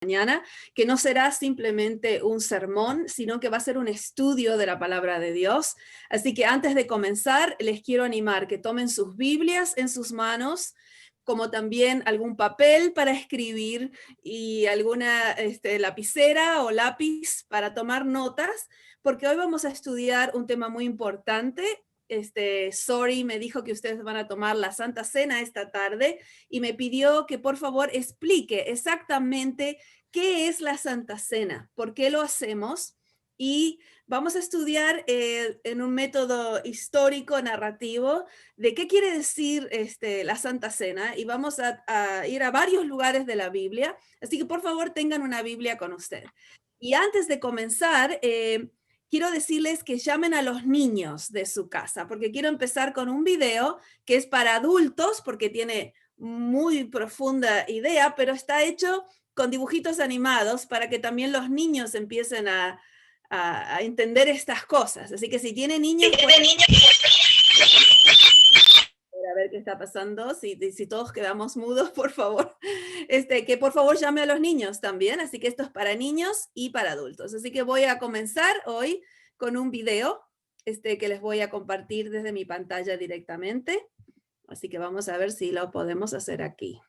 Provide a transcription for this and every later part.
mañana, que no será simplemente un sermón, sino que va a ser un estudio de la palabra de Dios. Así que antes de comenzar, les quiero animar que tomen sus Biblias en sus manos, como también algún papel para escribir y alguna lapicera o lápiz para tomar notas, porque hoy vamos a estudiar un tema muy importante. Sorry me dijo que ustedes van a tomar la Santa Cena esta tarde y me pidió que por favor explique exactamente qué es la Santa Cena, por qué lo hacemos, y vamos a estudiar en un método histórico, narrativo, de qué quiere decir la Santa Cena, y vamos a ir a varios lugares de la Biblia, así que por favor tengan una Biblia con usted. Y antes de comenzar, quiero decirles que llamen a los niños de su casa, porque quiero empezar con un video que es para adultos, porque tiene muy profunda idea, pero está hecho con dibujitos animados para que también los niños empiecen a entender estas cosas. Así que si tienen niños, a ver qué está pasando, si todos quedamos mudos, por favor, que por favor llame a los niños también, así que esto es para niños y para adultos. Así que voy a comenzar hoy con un video que les voy a compartir desde mi pantalla directamente, así que vamos a ver si lo podemos hacer aquí.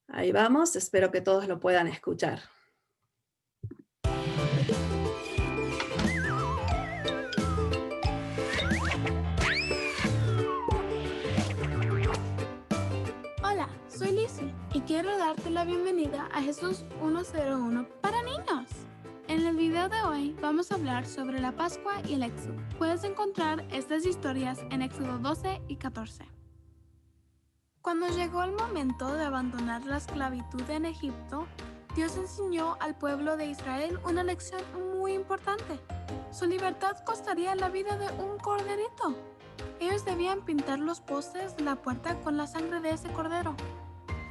Ahí vamos, espero que todos lo puedan escuchar. Hola, soy Lizzie y quiero darte la bienvenida a Jesús 101 para niños. En el video de hoy vamos a hablar sobre la Pascua y el Éxodo. Puedes encontrar estas historias en Éxodo 12 y 14. Cuando llegó el momento de abandonar la esclavitud en Egipto, Dios enseñó al pueblo de Israel una lección muy importante. Su libertad costaría la vida de un corderito. Ellos debían pintar los postes de la puerta con la sangre de ese cordero.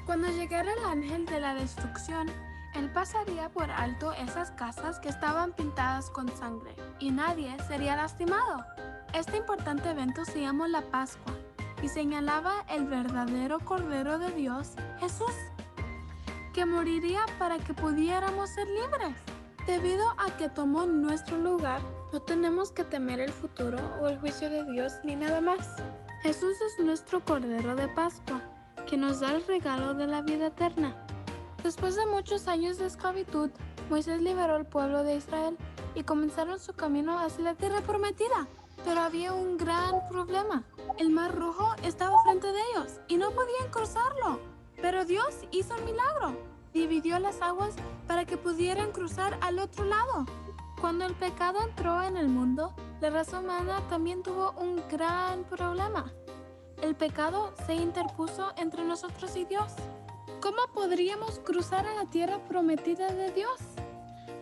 Cuando llegara el ángel de la destrucción, él pasaría por alto esas casas que estaban pintadas con sangre y nadie sería lastimado. Este importante evento se llamó la Pascua y señalaba el verdadero Cordero de Dios, Jesús, que moriría para que pudiéramos ser libres. Debido a que tomó nuestro lugar, no tenemos que temer el futuro o el juicio de Dios ni nada más. Jesús es nuestro Cordero de Pascua, que nos da el regalo de la vida eterna. Después de muchos años de esclavitud, Moisés liberó al pueblo de Israel y comenzaron su camino hacia la tierra prometida. Pero había un gran problema. El Mar Rojo estaba frente de ellos y no podían cruzarlo. Pero Dios hizo un milagro. Dividió las aguas para que pudieran cruzar al otro lado. Cuando el pecado entró en el mundo, la raza humana también tuvo un gran problema. El pecado se interpuso entre nosotros y Dios. ¿Cómo podríamos cruzar a la tierra prometida de Dios?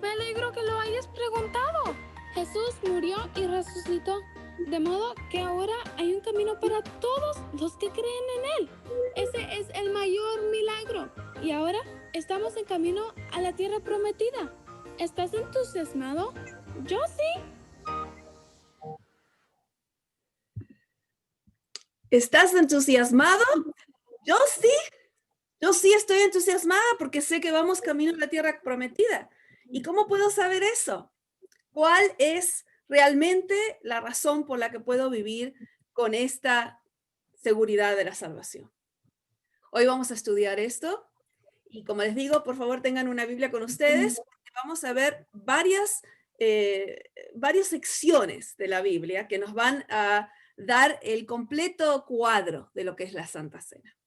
Me alegro que lo hayas preguntado. Jesús murió y resucitó, de modo que ahora hay un camino para todos los que creen en Él. Ese es el mayor milagro. Y ahora estamos en camino a la tierra prometida. ¿Estás entusiasmado? Yo sí. ¿Estás entusiasmado? Yo sí. Yo sí estoy entusiasmada porque sé que vamos camino a la tierra prometida. ¿Y cómo puedo saber eso? ¿Cuál es realmente la razón por la que puedo vivir con esta seguridad de la salvación? Hoy vamos a estudiar esto y, como les digo, por favor tengan una Biblia con ustedes, porque vamos a ver varias secciones de la Biblia que nos van a dar el completo cuadro de lo que es la Santa Cena.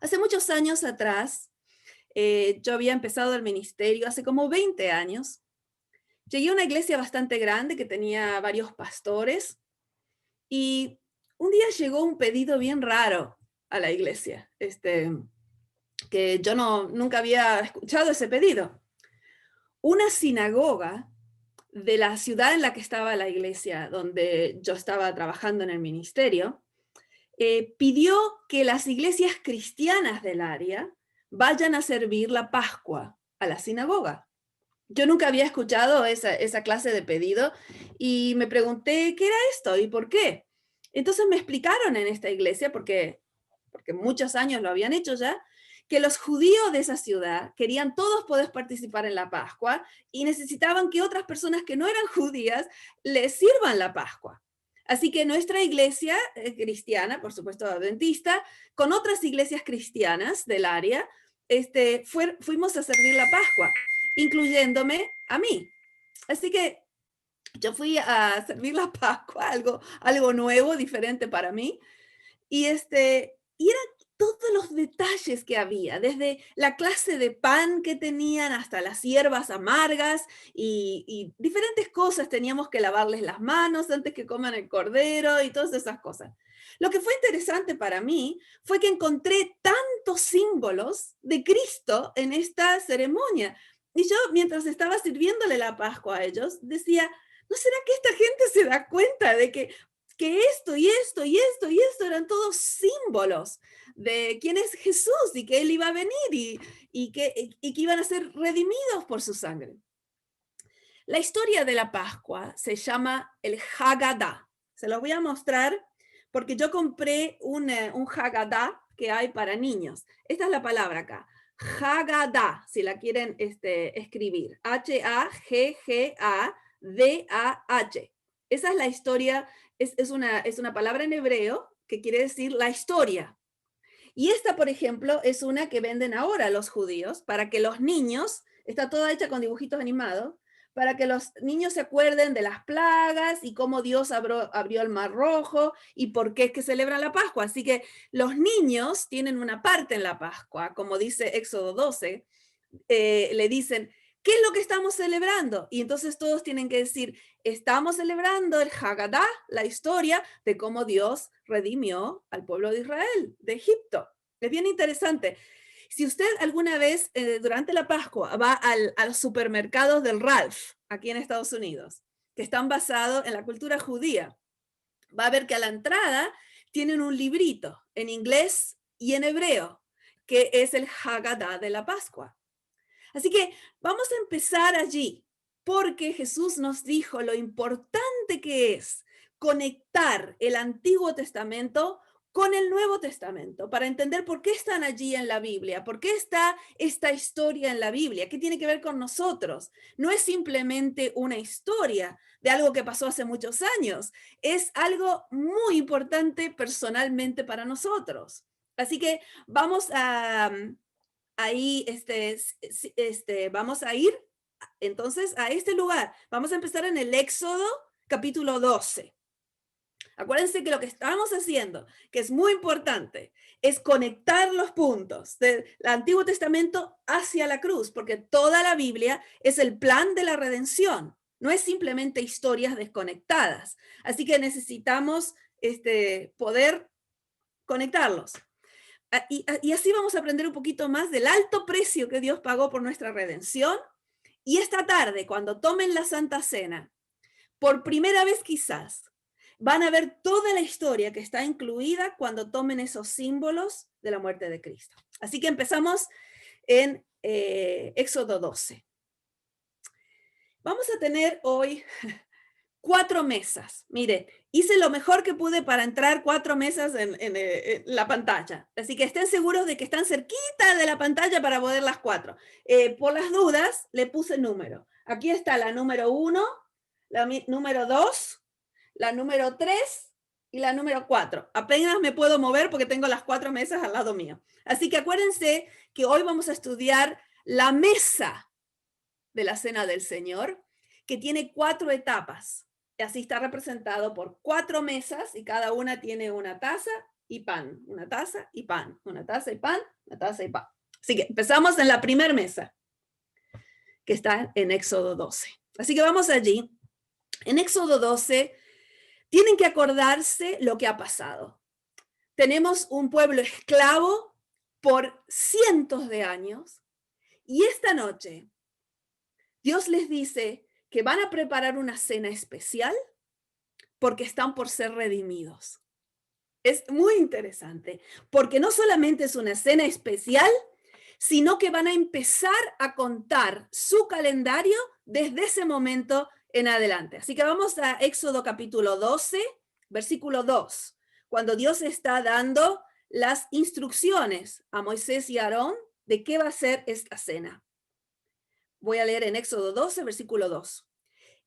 Hace muchos años atrás, yo había empezado el ministerio, hace como 20 años. Llegué a una iglesia bastante grande que tenía varios pastores y un día llegó un pedido bien raro a la iglesia, que yo nunca había escuchado ese pedido. Una sinagoga de la ciudad en la que estaba la iglesia, donde yo estaba trabajando en el ministerio, pidió que las iglesias cristianas del área vayan a servir la Pascua a la sinagoga. Yo nunca había escuchado esa clase de pedido y me pregunté qué era esto y por qué. Entonces me explicaron en esta iglesia, porque muchos años lo habían hecho ya, que los judíos de esa ciudad querían todos poder participar en la Pascua y necesitaban que otras personas que no eran judías les sirvan la Pascua. Así que nuestra iglesia cristiana, por supuesto adventista, con otras iglesias cristianas del área, fuimos a servir la Pascua, incluyéndome a mí. Así que yo fui a servir la Pascua, algo nuevo, diferente para mí. Y eran todos los detalles que había, desde la clase de pan que tenían hasta las hierbas amargas y diferentes cosas. Teníamos que lavarles las manos antes que coman el cordero y todas esas cosas. Lo que fue interesante para mí fue que encontré tantos símbolos de Cristo en esta ceremonia. Y yo, mientras estaba sirviéndole la Pascua a ellos, decía, ¿no será que esta gente se da cuenta de que esto y esto y esto y esto eran todos símbolos de quién es Jesús y que Él iba a venir y que iban a ser redimidos por su sangre? La historia de la Pascua se llama el Haggadah. Se los voy a mostrar porque yo compré un Haggadah que hay para niños. Esta es la palabra acá. Haggadah, si la quieren escribir. H-A-G-G-A-D-A-H. Esa es la historia, es una palabra en hebreo que quiere decir la historia. Y esta, por ejemplo, es una que venden ahora los judíos para que los niños, está toda hecha con dibujitos animados, para que los niños se acuerden de las plagas y cómo Dios abrió el Mar Rojo y por qué es que celebran la Pascua. Así que los niños tienen una parte en la Pascua, como dice Éxodo 12, le dicen, ¿qué es lo que estamos celebrando? Y entonces todos tienen que decir, estamos celebrando el Haggadah, la historia de cómo Dios redimió al pueblo de Israel, de Egipto. Es bien interesante. Si usted alguna vez durante la Pascua va a los supermercados del Ralph, aquí en Estados Unidos, que están basados en la cultura judía, va a ver que a la entrada tienen un librito en inglés y en hebreo, que es el Haggadah de la Pascua. Así que vamos a empezar allí, porque Jesús nos dijo lo importante que es conectar el Antiguo Testamento con el Nuevo Testamento, para entender por qué están allí en la Biblia, por qué está esta historia en la Biblia, qué tiene que ver con nosotros. No es simplemente una historia de algo que pasó hace muchos años, es algo muy importante personalmente para nosotros. Así que vamos a ahí vamos a ir entonces a este lugar. Vamos a empezar en el Éxodo capítulo 12. Acuérdense que lo que estamos haciendo, que es muy importante, es conectar los puntos del Antiguo Testamento hacia la cruz, porque toda la Biblia es el plan de la redención, no es simplemente historias desconectadas. Así que necesitamos poder conectarlos. Y así vamos a aprender un poquito más del alto precio que Dios pagó por nuestra redención. Y esta tarde, cuando tomen la Santa Cena, por primera vez quizás, van a ver toda la historia que está incluida cuando tomen esos símbolos de la muerte de Cristo. Así que empezamos en Éxodo 12. Vamos a tener hoy 4 mesas. Mire, hice lo mejor que pude para entrar 4 mesas en la pantalla. Así que estén seguros de que están cerquita de la pantalla para poder las 4. Por las dudas, le puse número. Aquí está la número 1, la número 2, la número 3 y la número 4. Apenas me puedo mover porque tengo las 4 mesas al lado mío. Así que acuérdense que hoy vamos a estudiar la mesa de la Cena del Señor, que tiene 4 etapas. Así está representado por 4 mesas y cada una tiene una taza y pan, una taza y pan, una taza y pan, una taza y pan. Así que empezamos en la primera mesa, que está en Éxodo 12. Así que vamos allí. En Éxodo 12 tienen que acordarse lo que ha pasado. Tenemos un pueblo esclavo por cientos de años y esta noche Dios les dice que van a preparar una cena especial porque están por ser redimidos. Es muy interesante, porque no solamente es una cena especial, sino que van a empezar a contar su calendario desde ese momento en adelante. Así que vamos a Éxodo capítulo 12, versículo 2, cuando Dios está dando las instrucciones a Moisés y a Aarón de qué va a ser esta cena. Voy a leer en Éxodo 12, versículo 2.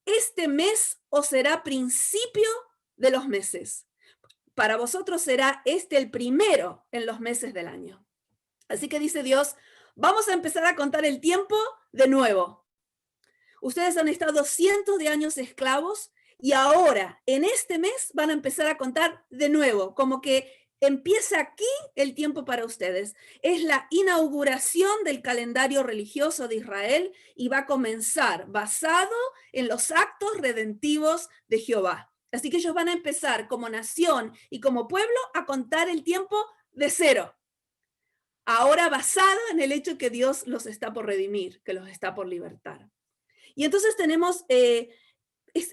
Este mes os será principio de los meses. Para vosotros será este el primero en los meses del año. Así que dice Dios, vamos a empezar a contar el tiempo de nuevo. Ustedes han estado cientos de años esclavos y ahora, en este mes, van a empezar a contar de nuevo, como que empieza aquí el tiempo para ustedes. Es la inauguración del calendario religioso de Israel y va a comenzar basado en los actos redentivos de Jehová. Así que ellos van a empezar como nación y como pueblo a contar el tiempo de cero. Ahora basado en el hecho que Dios los está por redimir, que los está por libertar. Y entonces tenemos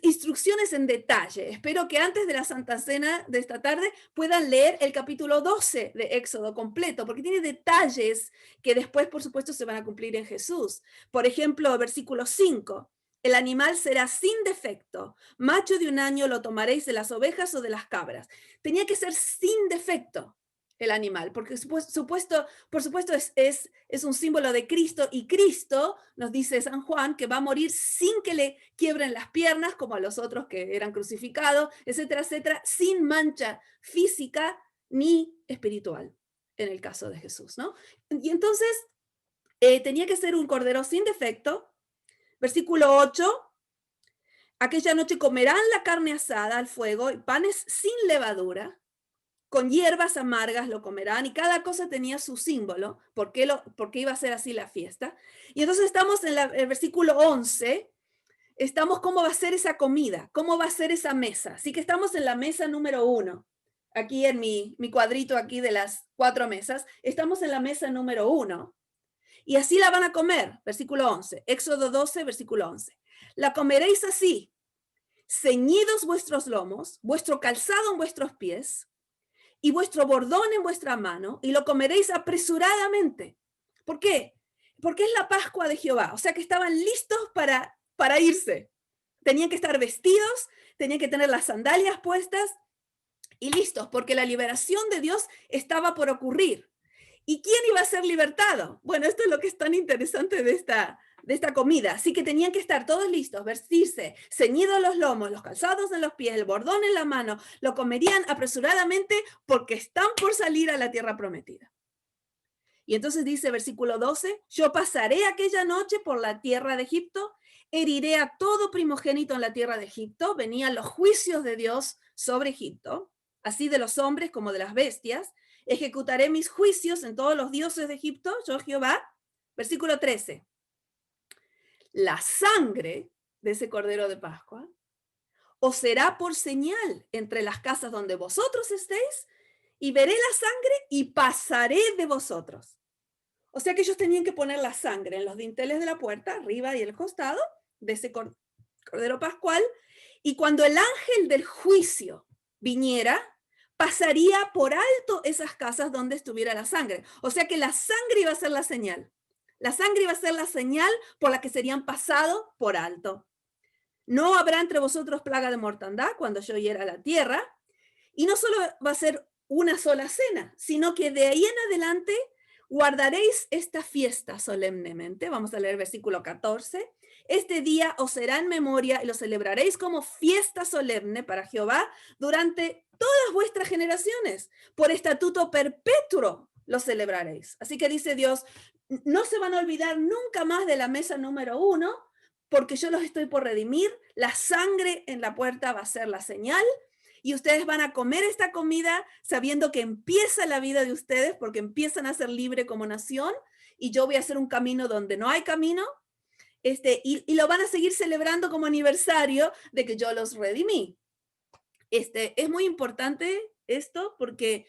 instrucciones en detalle. Espero que antes de la Santa Cena de esta tarde puedan leer el capítulo 12 de Éxodo completo, porque tiene detalles que después, por supuesto, se van a cumplir en Jesús. Por ejemplo, versículo 5. El animal será sin defecto. Macho de un año lo tomaréis de las ovejas o de las cabras. Tenía que ser sin defecto el animal, porque por supuesto es un símbolo de Cristo, y Cristo, nos dice San Juan, que va a morir sin que le quiebren las piernas, como a los otros que eran crucificados, etcétera, etcétera, sin mancha física ni espiritual, en el caso de Jesús, ¿no? Y entonces, tenía que ser un cordero sin defecto. Versículo 8, aquella noche comerán la carne asada al fuego y panes sin levadura, con hierbas amargas lo comerán, y cada cosa tenía su símbolo, por qué iba a ser así la fiesta. Y entonces estamos en el versículo 11, estamos cómo va a ser esa comida, cómo va a ser esa mesa. Así que estamos en la mesa número 1, aquí en mi cuadrito aquí de las 4 mesas, estamos en la mesa número 1, y así la van a comer, versículo 11, Éxodo 12, versículo 11. La comeréis así, ceñidos vuestros lomos, vuestro calzado en vuestros pies, y vuestro bordón en vuestra mano, y lo comeréis apresuradamente. ¿Por qué? Porque es la Pascua de Jehová, o sea que estaban listos para irse. Tenían que estar vestidos, tenían que tener las sandalias puestas y listos, porque la liberación de Dios estaba por ocurrir. ¿Y quién iba a ser libertado? Bueno, esto es lo que es tan interesante de esta comida. Así que tenían que estar todos listos, vestirse, ceñidos los lomos, los calzados en los pies, el bordón en la mano. Lo comerían apresuradamente porque están por salir a la tierra prometida. Y entonces dice versículo 12, yo pasaré aquella noche por la tierra de Egipto, heriré a todo primogénito en la tierra de Egipto. Venían los juicios de Dios sobre Egipto, así de los hombres como de las bestias. Ejecutaré mis juicios en todos los dioses de Egipto, yo Jehová. Versículo 13. La sangre de ese cordero de Pascua os será por señal entre las casas donde vosotros estéis, y veré la sangre y pasaré de vosotros. O sea que ellos tenían que poner la sangre en los dinteles de la puerta, arriba y el costado de ese cordero pascual, y cuando el ángel del juicio viniera, pasaría por alto esas casas donde estuviera la sangre. O sea que la sangre iba a ser la señal. La sangre iba a ser la señal por la que serían pasados por alto. No habrá entre vosotros plaga de mortandad cuando yo hiera la tierra. Y no solo va a ser una sola cena, sino que de ahí en adelante guardaréis esta fiesta solemnemente. Vamos a leer el versículo 14. Este día os será en memoria y lo celebraréis como fiesta solemne para Jehová durante todas vuestras generaciones. Por estatuto perpetuo lo celebraréis. Así que dice Dios, no se van a olvidar nunca más de la mesa número 1, porque yo los estoy por redimir. La sangre en la puerta va a ser la señal. Y ustedes van a comer esta comida sabiendo que empieza la vida de ustedes, porque empiezan a ser libres como nación, y yo voy a hacer un camino donde no hay camino, y lo van a seguir celebrando como aniversario de que yo los redimí. Es muy importante esto porque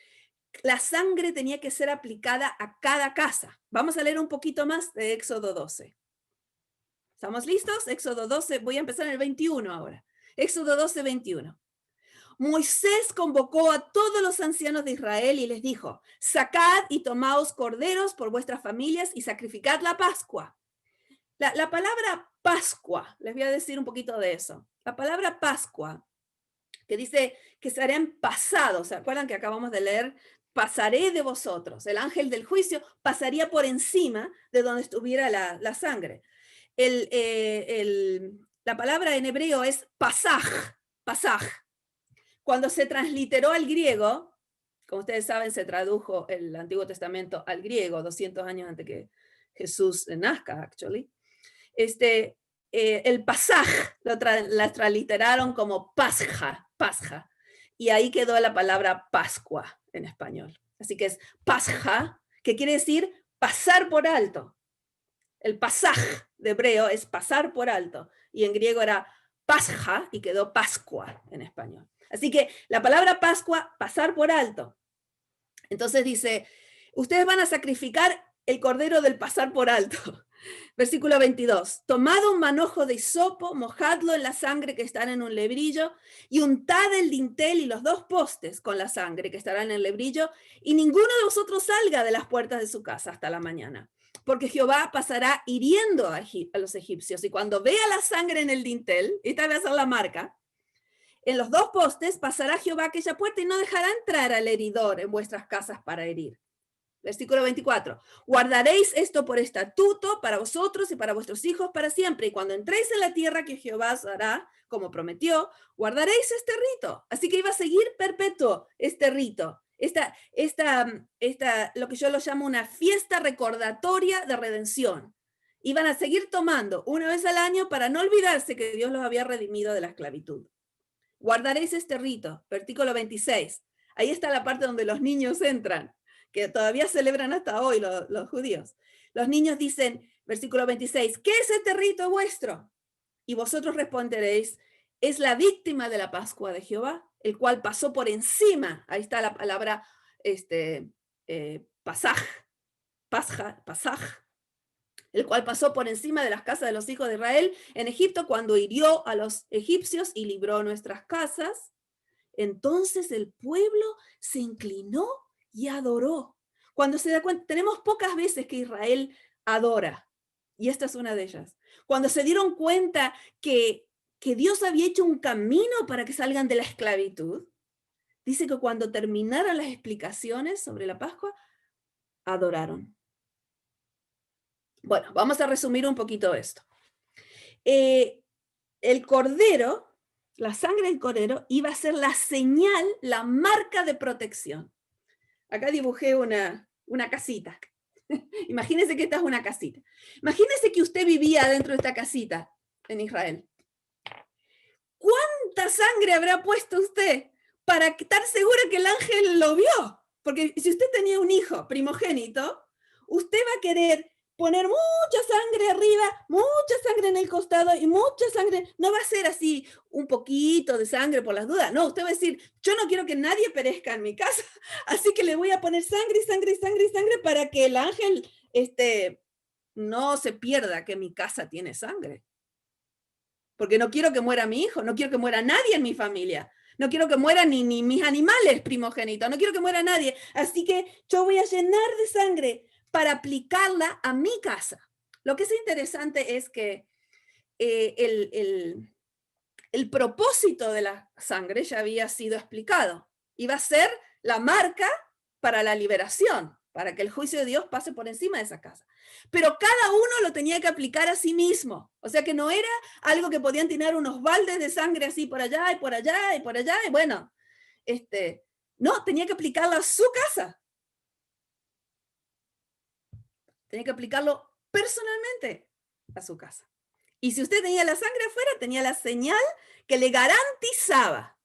la sangre tenía que ser aplicada a cada casa. Vamos a leer un poquito más de Éxodo 12. ¿Estamos listos? Éxodo 12, voy a empezar en el 21 ahora. Éxodo 12, 21. Moisés convocó a todos los ancianos de Israel y les dijo, sacad y tomaos corderos por vuestras familias y sacrificad la Pascua. La palabra Pascua, les voy a decir un poquito de eso. La palabra Pascua, que dice que será en pasado, ¿se acuerdan que acabamos de leer pasaré de vosotros. El ángel del juicio pasaría por encima de donde estuviera la sangre. La palabra en hebreo es pasaj, pasaj. Cuando se transliteró al griego, como ustedes saben, se tradujo el Antiguo Testamento al griego 200 años antes que Jesús nazca, actually. El pasaj la transliteraron como pasja, pasja. Y ahí quedó la palabra Pascua en español. Así que es pasja, que quiere decir pasar por alto. El pasaj de hebreo es pasar por alto. Y en griego era pasja y quedó Pascua en español. Así que la palabra Pascua, pasar por alto. Entonces dice, ustedes van a sacrificar el cordero del pasar por alto. Versículo 22. Tomad un manojo de hisopo, mojadlo en la sangre que estará en un lebrillo y untad el dintel y los 2 postes con la sangre que estará en el lebrillo y ninguno de vosotros salga de las puertas de su casa hasta la mañana. Porque Jehová pasará hiriendo a los egipcios y cuando vea la sangre en el dintel, esta va a ser la marca, en los 2 postes pasará Jehová aquella puerta y no dejará entrar al heridor en vuestras casas para herir. Versículo 24. Guardaréis esto por estatuto para vosotros y para vuestros hijos para siempre. Y cuando entréis en la tierra que Jehová os dará, como prometió, guardaréis este rito. Así que iba a seguir perpetuo este rito. Lo que yo lo llamo una fiesta recordatoria de redención. Iban a seguir tomando una vez al año para no olvidarse que Dios los había redimido de la esclavitud. Guardaréis este rito. Versículo 26. Ahí está la parte donde los niños entran, que todavía celebran hasta hoy los judíos. Los niños dicen, versículo 26, ¿qué es este rito vuestro? Y vosotros responderéis, es la víctima de la Pascua de Jehová, el cual pasó por encima, ahí está la palabra pasaj, el cual pasó por encima de las casas de los hijos de Israel en Egipto cuando hirió a los egipcios y libró nuestras casas. Entonces el pueblo se inclinó y adoró. Cuando se da cuenta, tenemos pocas veces que Israel adora, y esta es una de ellas. Cuando se dieron cuenta que Dios había hecho un camino para que salgan de la esclavitud, dice que cuando terminaron las explicaciones sobre la Pascua, adoraron. Bueno, vamos a resumir un poquito esto. El cordero, la sangre del cordero, iba a ser la señal, la marca de protección. Acá dibujé una casita. Imagínese que esta es una casita. Imagínese que usted vivía dentro de esta casita en Israel. ¿Cuánta sangre habrá puesto usted para estar segura que el ángel lo vio? Porque si usted tenía un hijo primogénito, usted va a querer poner mucha sangre arriba, mucha sangre en el costado y mucha sangre. No va a ser así un poquito de sangre por las dudas. No, usted va a decir, yo no quiero que nadie perezca en mi casa, así que le voy a poner sangre y sangre y sangre y sangre para que el ángel no se pierda que mi casa tiene sangre. Porque no quiero que muera mi hijo, no quiero que muera nadie en mi familia. No quiero que mueran ni mis animales primogénitos, no quiero que muera nadie. Así que yo voy a llenar de sangre para aplicarla a mi casa. Lo que es interesante es que el propósito de la sangre ya había sido explicado. Iba a ser la marca para la liberación, para que el juicio de Dios pase por encima de esa casa. Pero cada uno lo tenía que aplicar a sí mismo. O sea que no era algo que podían tirar unos baldes de sangre así por allá y por allá y por allá. Y bueno, no, tenía que aplicarlo a su casa. Tenía que aplicarlo personalmente a su casa. Y si usted tenía la sangre afuera, tenía la señal que le garantizaba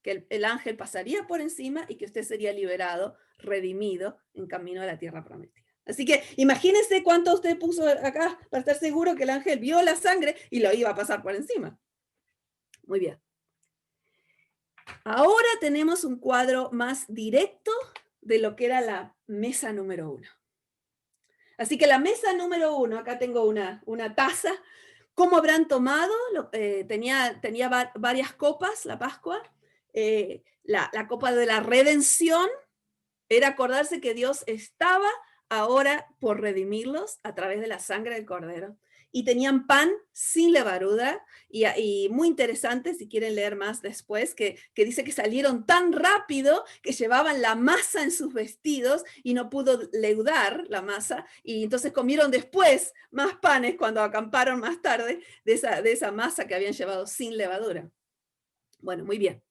que el ángel pasaría por encima y que usted sería liberado, redimido, en camino a la tierra prometida. Así que imagínese cuánto usted puso acá para estar seguro que el ángel vio la sangre y lo iba a pasar por encima. Muy bien. Ahora tenemos un cuadro más directo de lo que era la mesa número 1. Así que la mesa número 1, acá tengo una taza. ¿Cómo habrán tomado? Tenía varias copas, la Pascua. La copa de la redención era acordarse que Dios estaba ahora por redimirlos a través de la sangre del Cordero. y tenían pan sin levadura, y muy interesante, si quieren leer más después, que dice que salieron tan rápido que llevaban la masa en sus vestidos y no pudo leudar la masa, y entonces comieron después más panes cuando acamparon más tarde de esa masa que habían llevado sin levadura. Bueno, muy bien.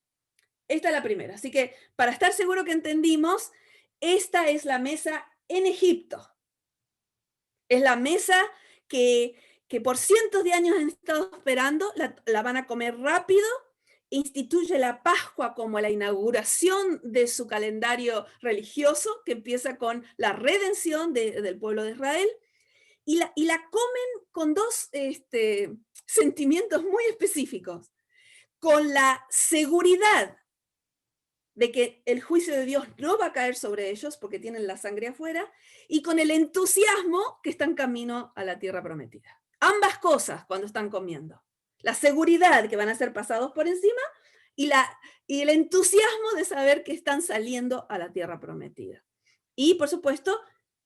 Esta es la primera. Así que para estar seguro que entendimos, esta es la mesa en Egipto. Es la mesa que por cientos de años han estado esperando, la van a comer rápido, instituye la Pascua como la inauguración de su calendario religioso, que empieza con la redención del pueblo de Israel, y la comen con dos sentimientos muy específicos, con la seguridad de que el juicio de Dios no va a caer sobre ellos porque tienen la sangre afuera, y con el entusiasmo que están camino a la tierra prometida. Ambas cosas cuando están comiendo. La seguridad que van a ser pasados por encima y el entusiasmo de saber que están saliendo a la tierra prometida. Y por supuesto,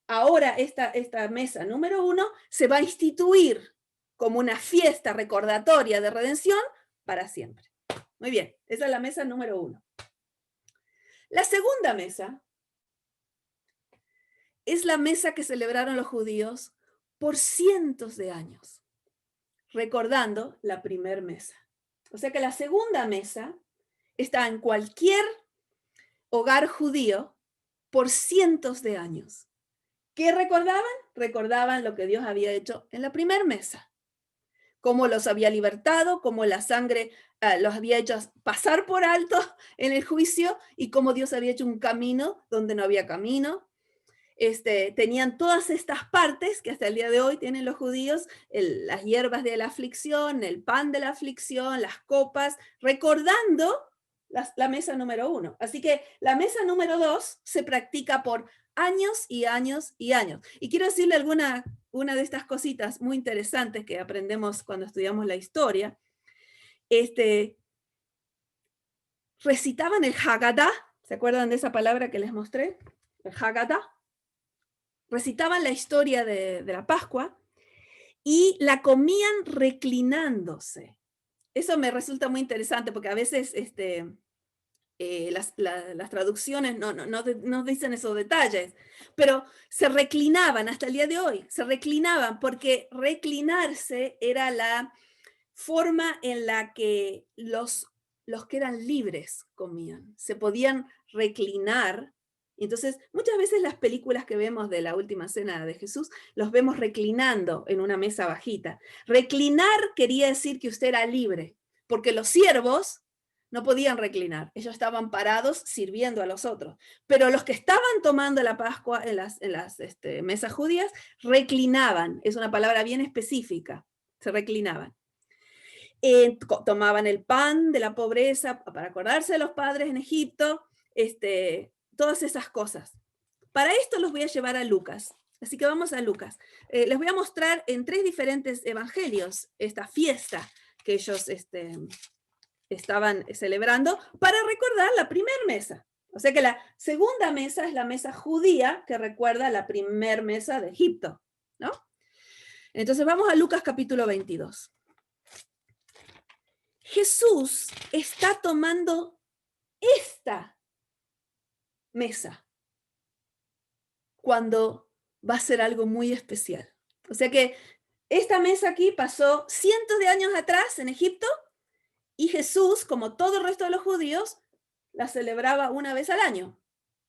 ahora esta mesa número 1 se va a instituir como una fiesta recordatoria de redención para siempre. Muy bien, esa es la mesa número 1. La segunda mesa es la mesa que celebraron los judíos por cientos de años, recordando la primera mesa. O sea que la segunda mesa está en cualquier hogar judío por cientos de años. ¿Qué recordaban? Recordaban lo que Dios había hecho en la primera mesa. Cómo los había libertado, cómo la sangre los había hecho pasar por alto en el juicio y cómo Dios había hecho un camino donde no había camino. Tenían todas estas partes que hasta el día de hoy tienen los judíos, las hierbas de la aflicción, el pan de la aflicción, las copas, recordando la mesa número 1. Así que la mesa número 2 se practica por años y años y años. Y quiero decirle una de estas cositas muy interesantes que aprendemos cuando estudiamos la historia. Recitaban el Haggadah, ¿se acuerdan de esa palabra que les mostré? El Haggadah. Recitaban la historia de la Pascua y la comían reclinándose. Eso me resulta muy interesante porque a veces las traducciones no dicen esos detalles, pero se reclinaban hasta el día de hoy, se reclinaban porque reclinarse era la forma en la que los que eran libres comían, se podían reclinar. Entonces, muchas veces las películas que vemos de la última cena de Jesús, los vemos reclinando en una mesa bajita. Reclinar quería decir que usted era libre, porque los siervos no podían reclinar, ellos estaban parados sirviendo a los otros. Pero los que estaban tomando la Pascua en las mesas judías, reclinaban, es una palabra bien específica, se reclinaban. Tomaban el pan de la pobreza para acordarse de los padres en Egipto, todas esas cosas. Para esto los voy a llevar a Lucas. Así que vamos a Lucas. Les voy a mostrar en 3 diferentes evangelios esta fiesta que ellos estaban celebrando para recordar la primera mesa. O sea que la segunda mesa es la mesa judía que recuerda la primera mesa de Egipto, ¿no? Entonces vamos a Lucas capítulo 22. Jesús está tomando esta mesa cuando va a ser algo muy especial. O sea que esta mesa aquí pasó cientos de años atrás en Egipto y Jesús, como todo el resto de los judíos, la celebraba una vez al año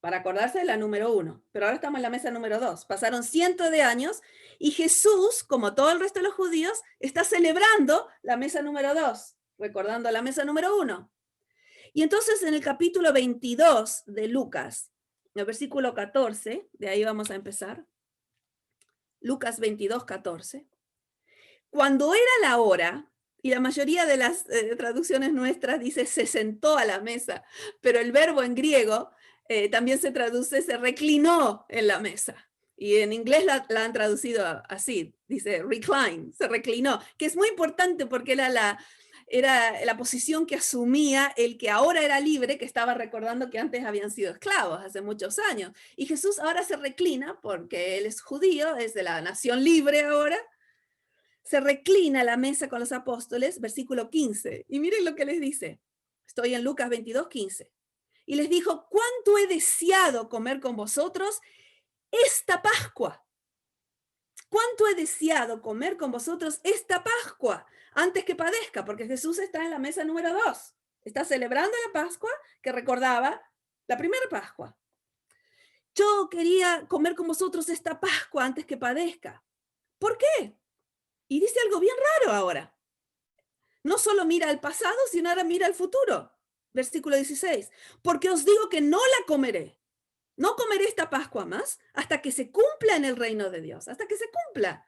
para acordarse de la número 1. Pero ahora estamos en la mesa número 2. Pasaron cientos de años y Jesús, como todo el resto de los judíos, está celebrando la mesa número 2. Recordando la mesa número 1. Y entonces en el capítulo 22 de Lucas, en el versículo 14, de ahí vamos a empezar, Lucas 22, 14, cuando era la hora, y la mayoría de las traducciones nuestras dice se sentó a la mesa, pero el verbo en griego también se traduce se reclinó en la mesa. Y en inglés la han traducido así, dice recline, se reclinó, que es muy importante porque era la posición que asumía el que ahora era libre, que estaba recordando que antes habían sido esclavos hace muchos años. Y Jesús ahora se reclina porque él es judío, es de la nación libre ahora. se reclina a la mesa con los apóstoles, versículo 15, y miren lo que les dice. Estoy en Lucas 22:15. Y les dijo, ¿cuánto he deseado comer con vosotros esta Pascua? ¿Cuánto he deseado comer con vosotros esta Pascua antes que padezca? Porque Jesús está en la mesa número 2. Está celebrando la Pascua que recordaba la primera Pascua. Yo quería comer con vosotros esta Pascua antes que padezca. ¿Por qué? Y dice algo bien raro ahora. No solo mira al pasado, sino ahora mira al futuro. Versículo 16. Porque os digo que no la comeré. No comeré esta Pascua más hasta que se cumpla en el reino de Dios. Hasta que se cumpla.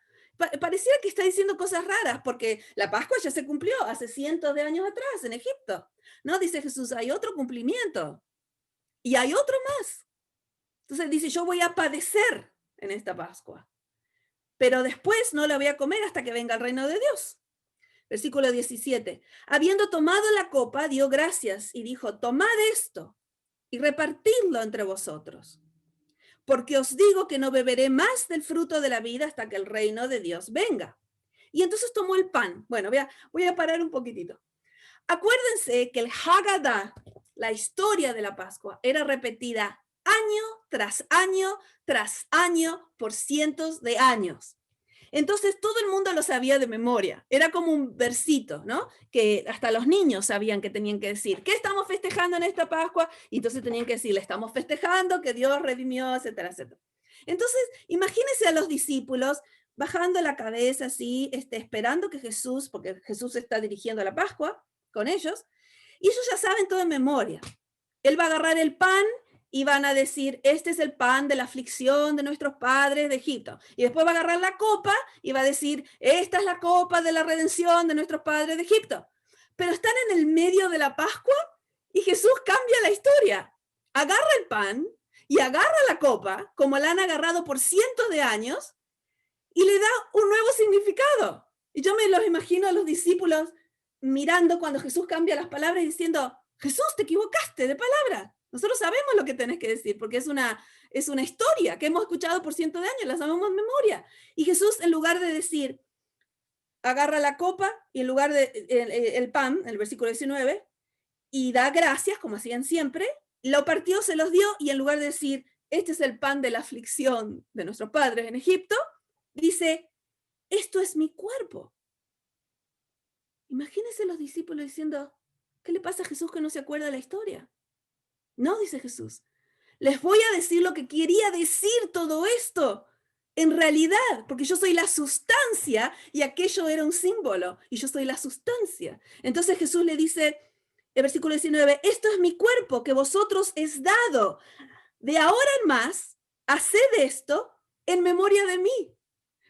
Pareciera que está diciendo cosas raras porque la Pascua ya se cumplió hace cientos de años atrás en Egipto. No, dice Jesús, hay otro cumplimiento. Y hay otro más. Entonces dice, yo voy a padecer en esta Pascua. Pero después no la voy a comer hasta que venga el reino de Dios. Versículo 17. Habiendo tomado la copa, dio gracias y dijo, tomad esto y repartidlo entre vosotros. Porque os digo que no beberé más del fruto de la vida hasta que el reino de Dios venga. Y entonces tomó el pan. Bueno, voy a parar un poquitito. Acuérdense que el Haggadah, la historia de la Pascua, era repetida año tras año tras año por cientos de años. Entonces todo el mundo lo sabía de memoria. Era como un versito, ¿no? Que hasta los niños sabían que tenían que decir, ¿qué estamos festejando en esta Pascua? Y entonces tenían que decir, le estamos festejando que Dios redimió, etcétera, etcétera. Entonces, imagínense a los discípulos bajando la cabeza así, esperando que Jesús, porque Jesús está dirigiendo la Pascua con ellos, y ellos ya saben todo en memoria. Él va a agarrar el pan y van a decir, este es el pan de la aflicción de nuestros padres de Egipto. Y después va a agarrar la copa y va a decir, esta es la copa de la redención de nuestros padres de Egipto. Pero están en el medio de la Pascua y Jesús cambia la historia. Agarra el pan y agarra la copa, como la han agarrado por cientos de años, y le da un nuevo significado. Y yo me los imagino a los discípulos mirando cuando Jesús cambia las palabras y diciendo, Jesús, te equivocaste de palabra. Nosotros sabemos lo que tenés que decir, porque es una historia que hemos escuchado por cientos de años, la sabemos en memoria. Y Jesús, en lugar de decir, agarra la copa y en lugar de el pan, en el versículo 19, y da gracias, como hacían siempre, lo partió, se los dio, y en lugar de decir, este es el pan de la aflicción de nuestros padres en Egipto, dice, esto es mi cuerpo. Imagínense los discípulos diciendo, ¿qué le pasa a Jesús que no se acuerda de la historia? No, dice Jesús, les voy a decir lo que quería decir todo esto. En realidad, porque yo soy la sustancia y aquello era un símbolo y yo soy la sustancia. Entonces Jesús le dice, el versículo 19, esto es mi cuerpo que vosotros es dado. De ahora en más, haced esto en memoria de mí.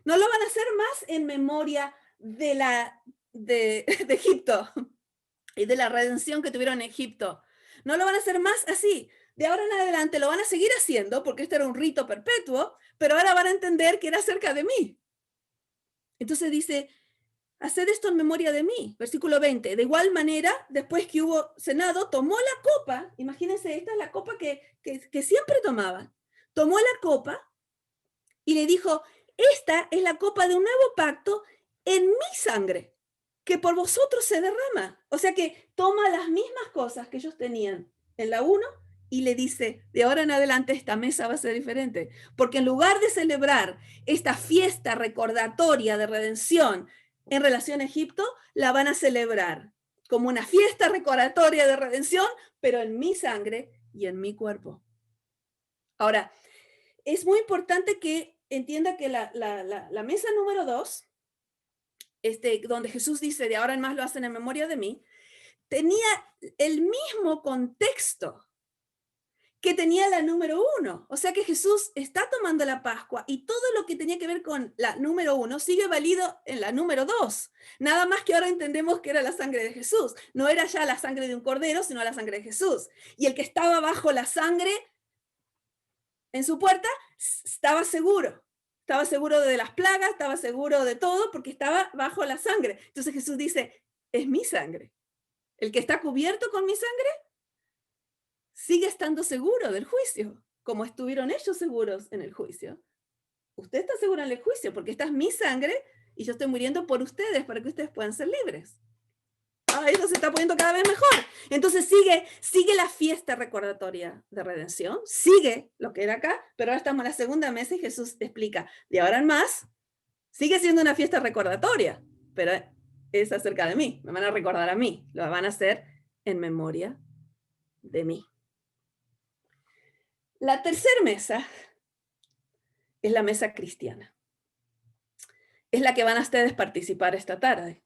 No lo van a hacer más en memoria de Egipto y de la redención que tuvieron en Egipto. No lo van a hacer más así. De ahora en adelante lo van a seguir haciendo porque este era un rito perpetuo, pero ahora van a entender que era acerca de mí. Entonces dice, haced esto en memoria de mí. Versículo 20. De igual manera, después que hubo cenado, tomó la copa. Imagínense, esta es la copa que siempre tomaban. Tomó la copa y le dijo, esta es la copa de un nuevo pacto en mi sangre, que por vosotros se derrama. O sea que toma las mismas cosas que ellos tenían en la 1 y le dice, de ahora en adelante esta mesa va a ser diferente. Porque en lugar de celebrar esta fiesta recordatoria de redención en relación a Egipto, la van a celebrar como una fiesta recordatoria de redención, pero en mi sangre y en mi cuerpo. Ahora, es muy importante que entienda que la mesa número 2, donde Jesús dice, de ahora en más lo hacen en memoria de mí, tenía el mismo contexto que tenía la número 1. O sea que Jesús está tomando la Pascua y todo lo que tenía que ver con la número 1 sigue válido en la número 2. Nada más que ahora entendemos que era la sangre de Jesús. No era ya la sangre de un cordero, sino la sangre de Jesús. Y el que estaba bajo la sangre en su puerta estaba seguro. Estaba seguro de las plagas, estaba seguro de todo porque estaba bajo la sangre. Entonces Jesús dice, es mi sangre. El que está cubierto con mi sangre sigue estando seguro del juicio, como estuvieron ellos seguros en el juicio. Usted está seguro en el juicio porque esta es mi sangre y yo estoy muriendo por ustedes para que ustedes puedan ser libres. Eso se está poniendo cada vez mejor. Entonces sigue la fiesta recordatoria de redención, sigue lo que era acá, pero ahora estamos en la segunda mesa y Jesús explica, de ahora en más, sigue siendo una fiesta recordatoria, pero es acerca de mí, me van a recordar a mí, lo van a hacer en memoria de mí. La tercera mesa es la mesa cristiana. Es la que van a ustedes participar esta tarde.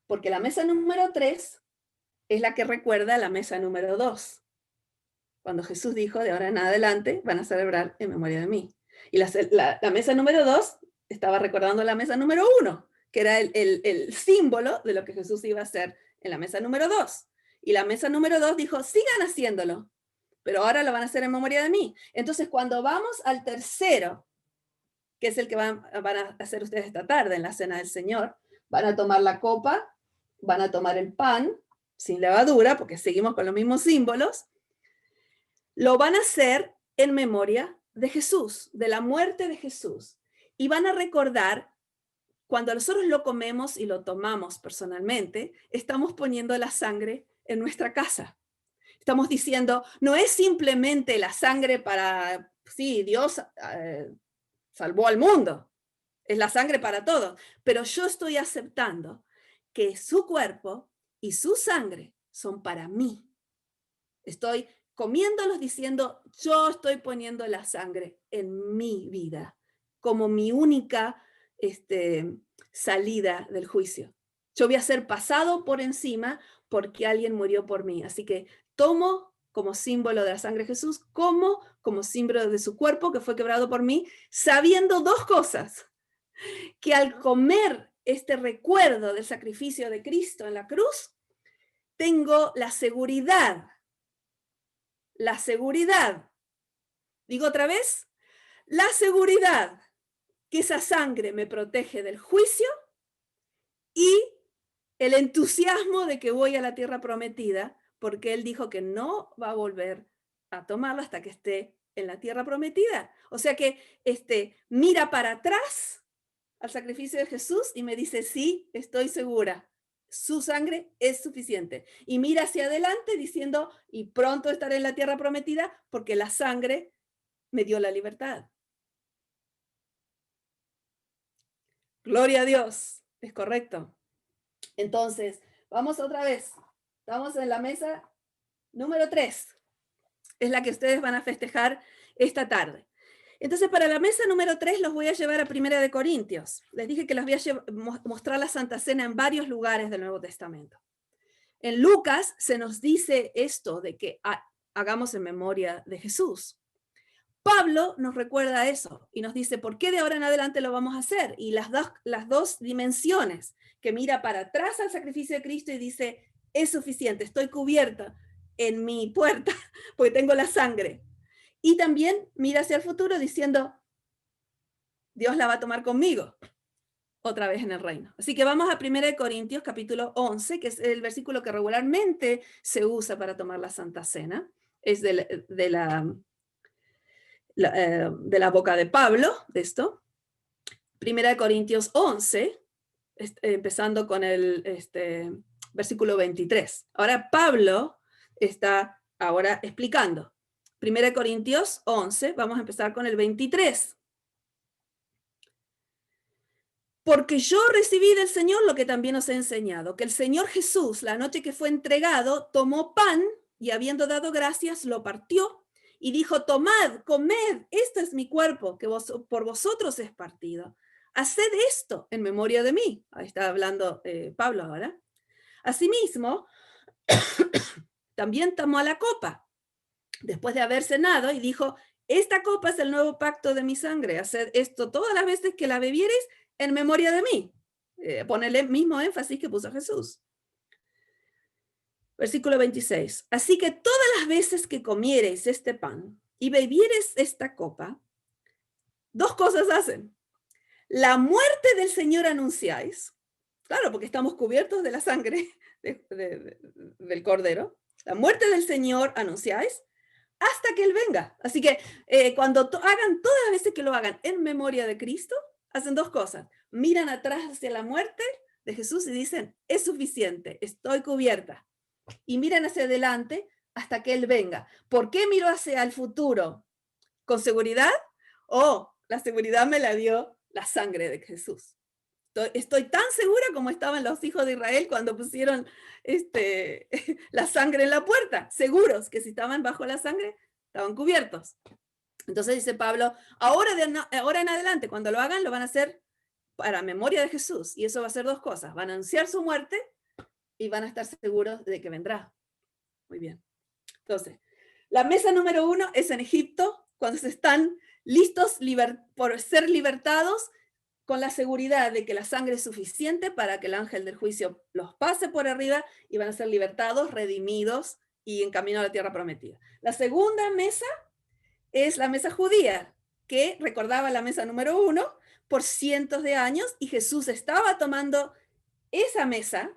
Porque la mesa número 3 es la que recuerda la mesa número 2. Cuando Jesús dijo, de ahora en adelante van a celebrar en memoria de mí. Y la mesa número 2 estaba recordando la mesa número 1, que era el símbolo de lo que Jesús iba a hacer en la mesa número 2. Y la mesa número 2 dijo, sigan haciéndolo, pero ahora lo van a hacer en memoria de mí. Entonces, cuando vamos al tercero, que es el que van a hacer ustedes esta tarde en la Cena del Señor, van a tomar la copa, van a tomar el pan, sin levadura, porque seguimos con los mismos símbolos, lo van a hacer en memoria de Jesús, de la muerte de Jesús. Y van a recordar, cuando nosotros lo comemos y lo tomamos personalmente, estamos poniendo la sangre en nuestra casa. Estamos diciendo, no es simplemente la sangre para, sí, Dios salvó al mundo, es la sangre para todos, pero yo estoy aceptando que su cuerpo y su sangre son para mí. Estoy comiéndolos diciendo, yo estoy poniendo la sangre en mi vida como mi única salida del juicio. Yo voy a ser pasado por encima porque alguien murió por mí. Así que tomo como símbolo de la sangre de Jesús, como símbolo de su cuerpo que fue quebrado por mí, sabiendo dos cosas, que al comer este recuerdo del sacrificio de Cristo en la cruz, tengo la seguridad, digo otra vez, la seguridad que esa sangre me protege del juicio y el entusiasmo de que voy a la tierra prometida, porque él dijo que no va a volver a tomarla hasta que esté en la tierra prometida. O sea que mira para atrás al sacrificio de Jesús y me dice, sí, estoy segura, su sangre es suficiente. Y mira hacia adelante diciendo, y pronto estaré en la tierra prometida porque la sangre me dio la libertad. Gloria a Dios, es correcto. Entonces, vamos otra vez. Estamos en la mesa número 3. Es la que ustedes van a festejar esta tarde. Entonces, para la mesa número 3 los voy a llevar a 1 Corintios. Les dije que les voy a mostrar la Santa Cena en varios lugares del Nuevo Testamento. En Lucas se nos dice esto de que hagamos en memoria de Jesús. Pablo nos recuerda eso y nos dice, ¿por qué de ahora en adelante lo vamos a hacer? Y las dos dimensiones, que mira para atrás al sacrificio de Cristo y dice, es suficiente, estoy cubierta en mi puerta porque tengo la sangre. Y también mira hacia el futuro diciendo, Dios la va a tomar conmigo, otra vez en el reino. Así que vamos a 1 Corintios capítulo 11, que es el versículo que regularmente se usa para tomar la Santa Cena. Es de la boca de Pablo, de esto. 1 Corintios 11, empezando con el versículo 23. Ahora Pablo está ahora explicando. 1 Corintios 11, vamos a empezar con el 23. Porque yo recibí del Señor lo que también os he enseñado, que el Señor Jesús, la noche que fue entregado, tomó pan y habiendo dado gracias, lo partió y dijo, tomad, comed, este es mi cuerpo, que por vosotros es partido. Haced esto en memoria de mí. Ahí está hablando Pablo ahora. Asimismo, también tomó la copa, después de haber cenado, y dijo, esta copa es el nuevo pacto de mi sangre. Haced esto todas las veces que la bebiereis en memoria de mí. Pone el mismo énfasis que puso Jesús. Versículo 26. Así que todas las veces que comiereis este pan y bebiereis esta copa, dos cosas hacen. La muerte del Señor anunciáis, claro, porque estamos cubiertos de la sangre del Cordero. La muerte del Señor anunciáis hasta que Él venga. Así que cuando hagan todas las veces que lo hagan en memoria de Cristo, hacen dos cosas. Miran atrás hacia la muerte de Jesús y dicen, es suficiente, estoy cubierta. Y miran hacia adelante hasta que Él venga. ¿Por qué miro hacia el futuro? ¿Con seguridad? La seguridad me la dio la sangre de Jesús. Estoy tan segura como estaban los hijos de Israel cuando pusieron la sangre en la puerta, seguros que si estaban bajo la sangre, estaban cubiertos. Entonces dice Pablo, ahora en adelante, cuando lo hagan, lo van a hacer para memoria de Jesús. Y eso va a ser dos cosas. Van a anunciar su muerte y van a estar seguros de que vendrá. Muy bien. Entonces, la mesa número 1 es en Egipto, cuando se están listos por ser libertados, con la seguridad de que la sangre es suficiente para que el ángel del juicio los pase por arriba y van a ser libertados, redimidos y en camino a la tierra prometida. La segunda mesa es la mesa judía, que recordaba la mesa número 1 por cientos de años, y Jesús estaba tomando esa mesa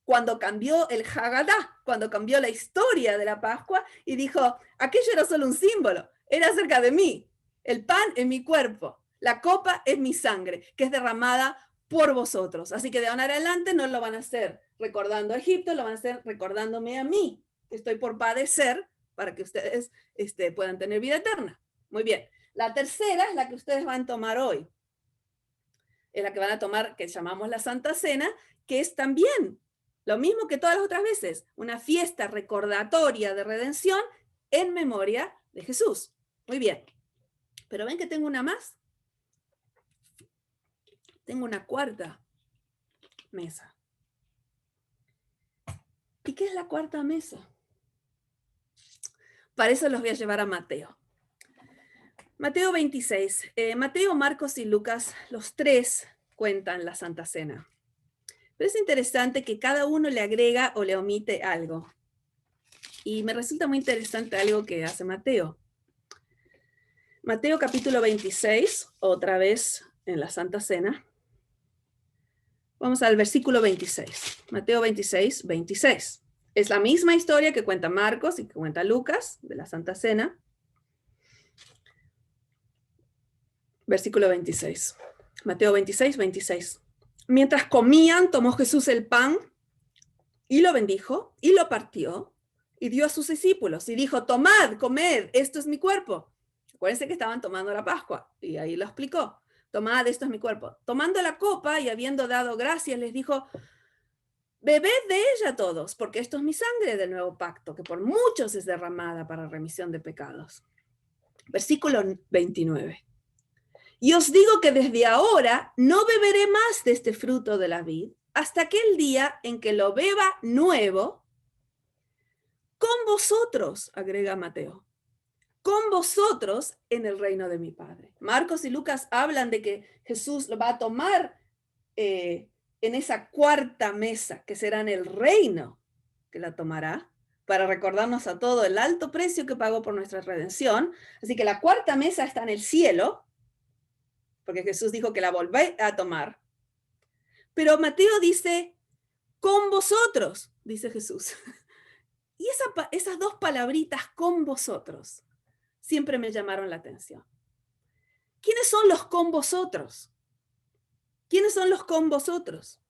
cuando cambió el Haggadah, cuando cambió la historia de la Pascua y dijo, aquello era solo un símbolo, era acerca de mí, el pan es mi cuerpo, la copa es mi sangre, que es derramada por vosotros. Así que de ahora en adelante no lo van a hacer recordando a Egipto, lo van a hacer recordándome a mí, que estoy por padecer para que ustedes puedan tener vida eterna. Muy bien. La tercera es la que ustedes van a tomar hoy. Es la que van a tomar, que llamamos la Santa Cena, que es también lo mismo que todas las otras veces, una fiesta recordatoria de redención en memoria de Jesús. Muy bien. Pero ven que tengo una más. Tengo una cuarta mesa. ¿Y qué es la cuarta mesa? Para eso los voy a llevar a Mateo. Mateo 26. Mateo, Marcos y Lucas, los tres cuentan la Santa Cena. Pero es interesante que cada uno le agrega o le omite algo. Y me resulta muy interesante algo que hace Mateo. Mateo capítulo 26, otra vez en la Santa Cena. Vamos al versículo 26. Mateo 26, 26. Es la misma historia que cuenta Marcos y que cuenta Lucas de la Santa Cena. Versículo 26. Mateo 26, 26. Mientras comían, tomó Jesús el pan y lo bendijo y lo partió y dio a sus discípulos y dijo, tomad, comed, esto es mi cuerpo. Acuérdense que estaban tomando la Pascua y ahí lo explicó. Tomad, esto es mi cuerpo. Tomando la copa y habiendo dado gracias, les dijo, bebed de ella todos, porque esto es mi sangre del nuevo pacto, que por muchos es derramada para remisión de pecados. Versículo 29. Y os digo que desde ahora no beberé más de este fruto de la vid hasta aquel día en que lo beba nuevo con vosotros, agrega Mateo, con vosotros en el reino de mi Padre. Marcos y Lucas hablan de que Jesús lo va a tomar en esa cuarta mesa, que será en el reino, que la tomará, para recordarnos a todo el alto precio que pagó por nuestra redención. Así que la cuarta mesa está en el cielo, porque Jesús dijo que la volvé a tomar. Pero Mateo dice, con vosotros, dice Jesús. Y esas dos palabritas, con vosotros, siempre me llamaron la atención. ¿Quiénes son los con vosotros? ¿Quiénes son los con vosotros?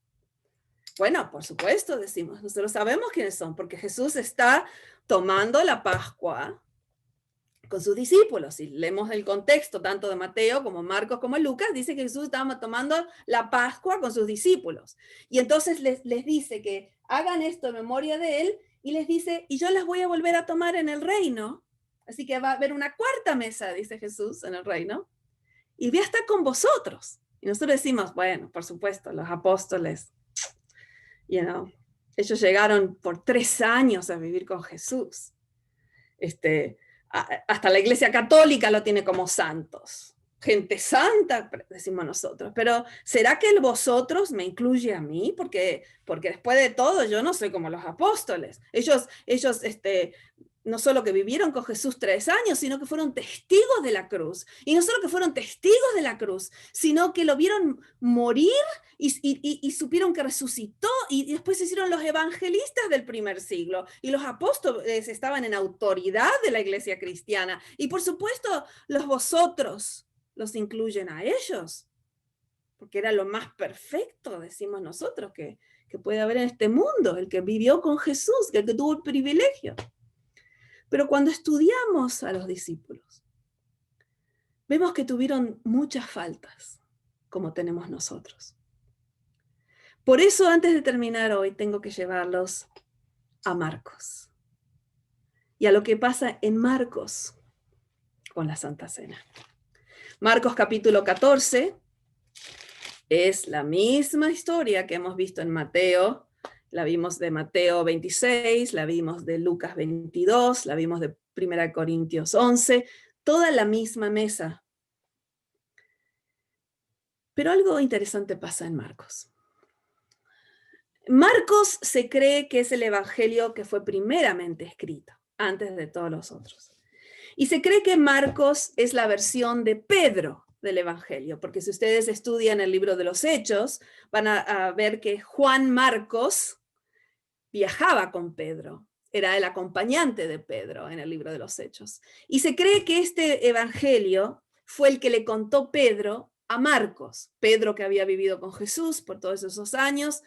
Bueno, por supuesto, decimos, nosotros sabemos quiénes son, porque Jesús está tomando la Pascua con sus discípulos. Si leemos el contexto tanto de Mateo como Marcos como Lucas, dice que Jesús estaba tomando la Pascua con sus discípulos. Y entonces les dice que hagan esto en memoria de él, y les dice, y yo las voy a volver a tomar en el reino. Así que va a haber una cuarta mesa, dice Jesús, en el reino, y voy a estar con vosotros. Y nosotros decimos, bueno, por supuesto, los apóstoles, ellos llegaron por 3 años a vivir con Jesús. Hasta la Iglesia Católica lo tiene como santos. Gente santa, decimos nosotros. Pero ¿será que el vosotros me incluye a mí? Porque después de todo yo no soy como los apóstoles. Ellos no solo que vivieron con Jesús 3 años, sino que fueron testigos de la cruz. Y no solo que fueron testigos de la cruz, sino que lo vieron morir y supieron que resucitó, y después se hicieron los evangelistas del primer siglo. Y los apóstoles estaban en autoridad de la iglesia cristiana. Y por supuesto, los vosotros los incluyen a ellos. porque era lo más perfecto, decimos nosotros, que puede haber en este mundo, el que vivió con Jesús, el que tuvo el privilegio. Pero cuando estudiamos a los discípulos, vemos que tuvieron muchas faltas, como tenemos nosotros. Por eso, antes de terminar hoy, tengo que llevarlos a Marcos y a lo que pasa en Marcos con la Santa Cena. Marcos capítulo 14 es la misma historia que hemos visto en Mateo. La vimos de Mateo 26, la vimos de Lucas 22, la vimos de 1 Corintios 11, toda la misma mesa. Pero algo interesante pasa en Marcos. Marcos se cree que es el evangelio que fue primeramente escrito, antes de todos los otros. Y se cree que Marcos es la versión de Pedro del evangelio, porque si ustedes estudian el libro de los Hechos, van a ver que Juan Marcos viajaba con Pedro, era el acompañante de Pedro en el libro de los Hechos. Y se cree que este evangelio fue el que le contó Pedro a Marcos, Pedro que había vivido con Jesús por todos esos años,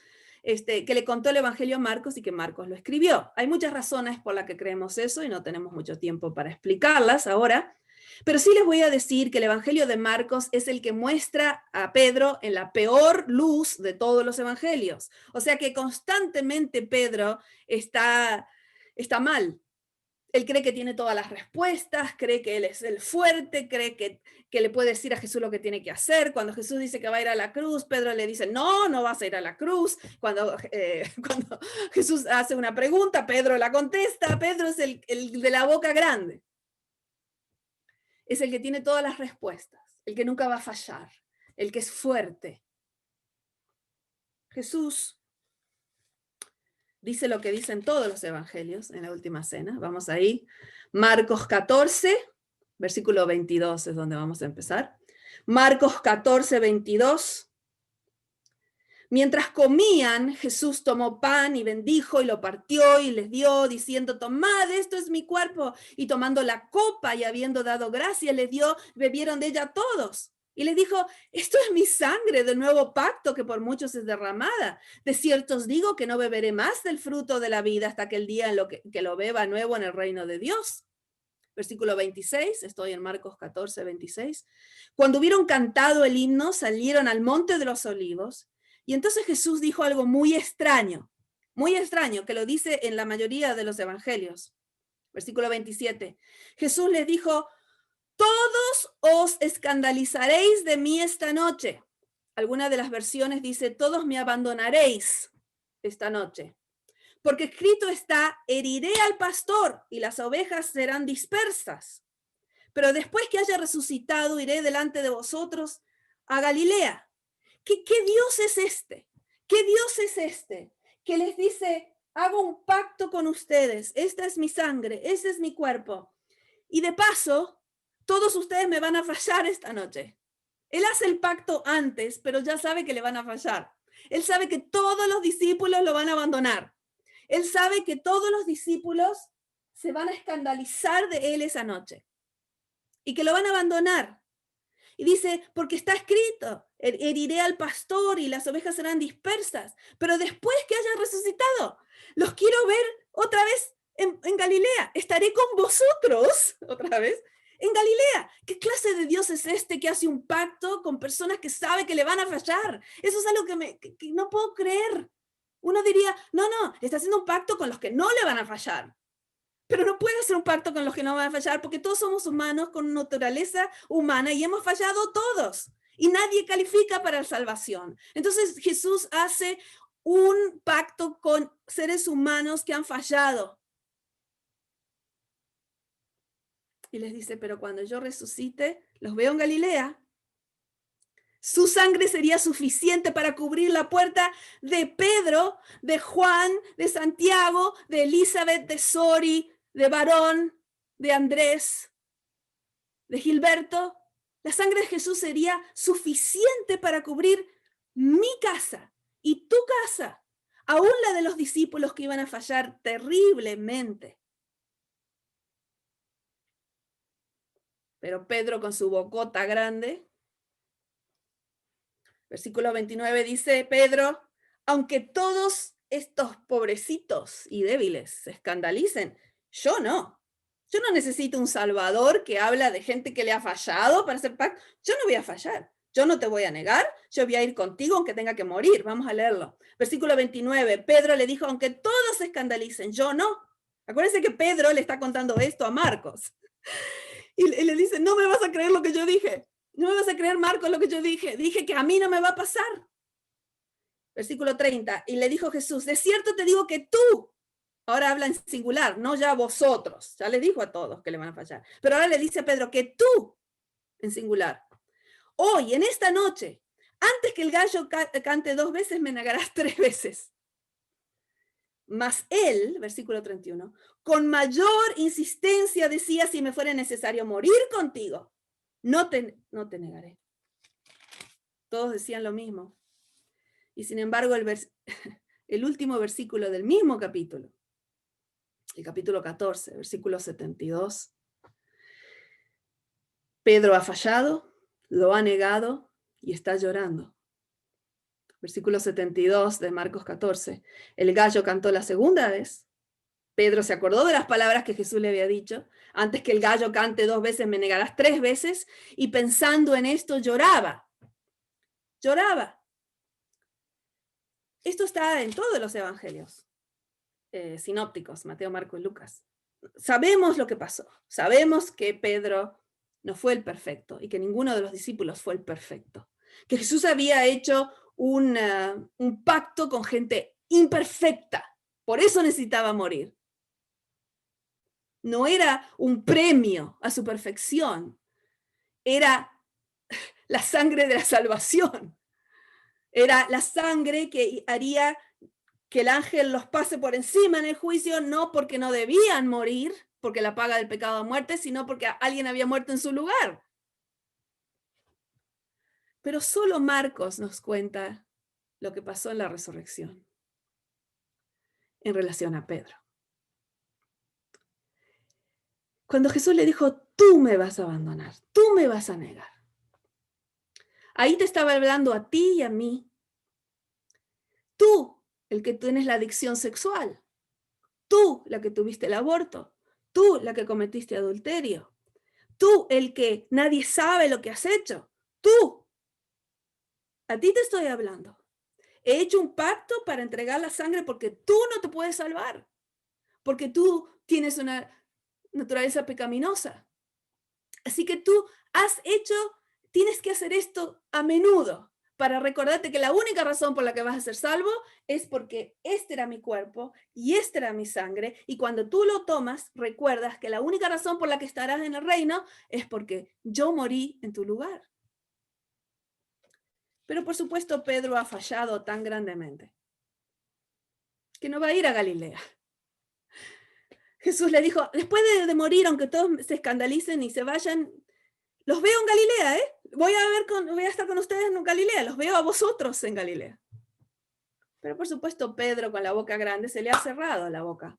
que le contó el evangelio a Marcos y que Marcos lo escribió. Hay muchas razones por las que creemos eso y no tenemos mucho tiempo para explicarlas ahora, pero sí les voy a decir que el evangelio de Marcos es el que muestra a Pedro en la peor luz de todos los evangelios. O sea que constantemente Pedro está mal. Él cree que tiene todas las respuestas, cree que él es el fuerte, cree que le puede decir a Jesús lo que tiene que hacer. Cuando Jesús dice que va a ir a la cruz, Pedro le dice, no, no vas a ir a la cruz. Cuando Jesús hace una pregunta, Pedro la contesta. Pedro es el de la boca grande. Es el que tiene todas las respuestas, el que nunca va a fallar, el que es fuerte. Jesús dice lo que dicen todos los evangelios en la última cena. Vamos ahí. Marcos 14, versículo 22 es donde vamos a empezar. Marcos 14, 22. Mientras comían, Jesús tomó pan y bendijo y lo partió y les dio, diciendo, tomad, esto es mi cuerpo. Y tomando la copa y habiendo dado gracias, les dio, bebieron de ella todos. Y les dijo, esto es mi sangre del nuevo pacto que por muchos es derramada. De cierto os digo que no beberé más del fruto de la vida hasta que el día en que lo beba nuevo en el reino de Dios. Versículo 26, estoy en Marcos 14, 26. Cuando hubieron cantado el himno, salieron al monte de los olivos. Y entonces Jesús dijo algo muy extraño, que lo dice en la mayoría de los evangelios. Versículo 27. Jesús les dijo, todos os escandalizaréis de mí esta noche. Alguna de las versiones dice, todos me abandonaréis esta noche. Porque escrito está, heriré al pastor y las ovejas serán dispersas. Pero después que haya resucitado, iré delante de vosotros a Galilea. ¿Qué Dios es este? ¿Qué Dios es este? Que les dice, hago un pacto con ustedes. Esta es mi sangre, este es mi cuerpo. Y de paso, todos ustedes me van a fallar esta noche. Él hace el pacto antes, pero ya sabe que le van a fallar. Él sabe que todos los discípulos lo van a abandonar. Él sabe que todos los discípulos se van a escandalizar de él esa noche y que lo van a abandonar. Y dice, porque está escrito, heriré al pastor y las ovejas serán dispersas. Pero después que haya resucitado, los quiero ver otra vez en Galilea. Estaré con vosotros otra vez en Galilea. ¿Qué clase de Dios es este que hace un pacto con personas que sabe que le van a fallar? Eso es algo que no puedo creer. Uno diría, no, está haciendo un pacto con los que no le van a fallar. Pero no puede hacer un pacto con los que no van a fallar, porque todos somos humanos con naturaleza humana y hemos fallado todos. Y nadie califica para la salvación. Entonces Jesús hace un pacto con seres humanos que han fallado. Y les dice, pero cuando yo resucite, los veo en Galilea. Su sangre sería suficiente para cubrir la puerta de Pedro, de Juan, de Santiago, de Elizabeth, de Sori, de Varón, de Andrés, de Gilberto. La sangre de Jesús sería suficiente para cubrir mi casa y tu casa, aún la de los discípulos que iban a fallar terriblemente. Pero Pedro, con su bocota grande, Versículo 29 dice Pedro, aunque todos estos pobrecitos y débiles se escandalicen, yo no. Yo no necesito un salvador que habla de gente que le ha fallado para hacer pacto. Yo no voy a fallar. Yo no te voy a negar. Yo voy a ir contigo aunque tenga que morir. Vamos a leerlo. Versículo 29. Pedro le dijo, aunque todos se escandalicen, yo no. Acuérdense que Pedro le está contando esto a Marcos. Y le dice, no me vas a creer lo que yo dije. No me vas a creer, Marcos, lo que yo dije. Dije que a mí no me va a pasar. Versículo 30. Y le dijo Jesús, de cierto te digo que tú, ahora habla en singular, no ya vosotros. Ya le dijo a todos que le van a fallar. Pero ahora le dice a Pedro que tú, en singular, hoy, en esta noche, antes que el gallo cante 2 veces, me negarás 3 veces. Mas él, versículo 31, con mayor insistencia decía, si me fuera necesario morir contigo, no te negaré. Todos decían lo mismo. Y sin embargo, el último versículo del mismo capítulo, el capítulo 14, versículo 72, Pedro ha fallado, lo ha negado y está llorando. Versículo 72 de Marcos 14. El gallo cantó la segunda vez. Pedro se acordó de las palabras que Jesús le había dicho. Antes que el gallo cante 2 veces, me negarás 3 veces. Y pensando en esto, lloraba. Lloraba. Esto está en todos los evangelios sinópticos, Mateo, Marcos y Lucas. Sabemos lo que pasó. Sabemos que Pedro no fue el perfecto y que ninguno de los discípulos fue el perfecto. Que Jesús había hecho un pacto con gente imperfecta. Por eso necesitaba morir. No era un premio a su perfección. Era la sangre de la salvación. Era la sangre que haría que el ángel los pase por encima en el juicio, no porque no debían morir, porque la paga del pecado es muerte, sino porque alguien había muerto en su lugar. Pero solo Marcos nos cuenta lo que pasó en la resurrección en relación a Pedro. Cuando Jesús le dijo, tú me vas a abandonar, tú me vas a negar. Ahí te estaba hablando a ti y a mí. Tú, el que tienes la adicción sexual. Tú, la que tuviste el aborto. Tú, la que cometiste adulterio. Tú, el que nadie sabe lo que has hecho. Tú. A ti te estoy hablando. He hecho un pacto para entregar la sangre porque tú no te puedes salvar. Porque tú tienes una naturaleza pecaminosa. Así que tú tienes que hacer esto a menudo para recordarte que la única razón por la que vas a ser salvo es porque este era mi cuerpo y esta era mi sangre. Y cuando tú lo tomas, recuerdas que la única razón por la que estarás en el reino es porque yo morí en tu lugar. Pero por supuesto, Pedro ha fallado tan grandemente que no va a ir a Galilea. Jesús le dijo, después de morir, aunque todos se escandalicen y se vayan, los veo en Galilea, voy a estar con ustedes en Galilea, los veo a vosotros en Galilea. Pero por supuesto, Pedro con la boca grande se le ha cerrado la boca,